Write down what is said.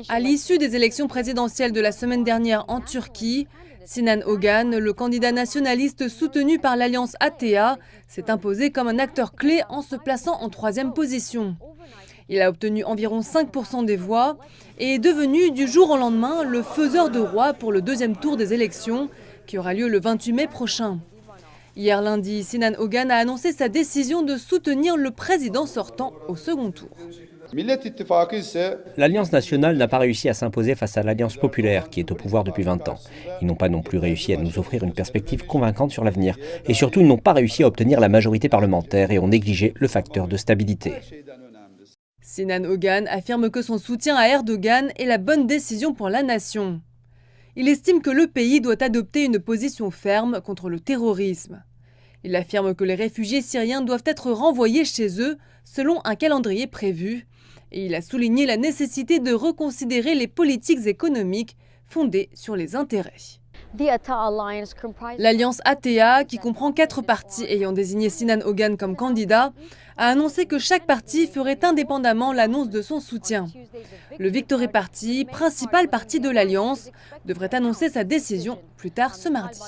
À l'issue des élections présidentielles de la semaine dernière en Turquie, Sinan Ogan, le candidat nationaliste soutenu par l'alliance ATA, s'est imposé comme un acteur clé en se plaçant en troisième position. Il a obtenu environ 5% des voix et est devenu du jour au lendemain le faiseur de roi pour le deuxième tour des élections qui aura lieu le 28 mai prochain. Hier lundi, Sinan Ogan a annoncé sa décision de soutenir le président sortant au second tour. L'Alliance nationale n'a pas réussi à s'imposer face à l'Alliance populaire qui est au pouvoir depuis 20 ans. Ils n'ont pas non plus réussi à nous offrir une perspective convaincante sur l'avenir. Et surtout, ils n'ont pas réussi à obtenir la majorité parlementaire et ont négligé le facteur de stabilité. Sinan Ogan affirme que son soutien à Erdogan est la bonne décision pour la nation. Il estime que le pays doit adopter une position ferme contre le terrorisme. Il affirme que les réfugiés syriens doivent être renvoyés chez eux selon un calendrier prévu. Et il a souligné la nécessité de reconsidérer les politiques économiques fondées sur les intérêts. L'alliance ATA, qui comprend 4 partis ayant désigné Sinan Ogan comme candidat, a annoncé que chaque parti ferait indépendamment l'annonce de son soutien. Le Victory Party, principal parti de l'alliance, devrait annoncer sa décision plus tard ce mardi.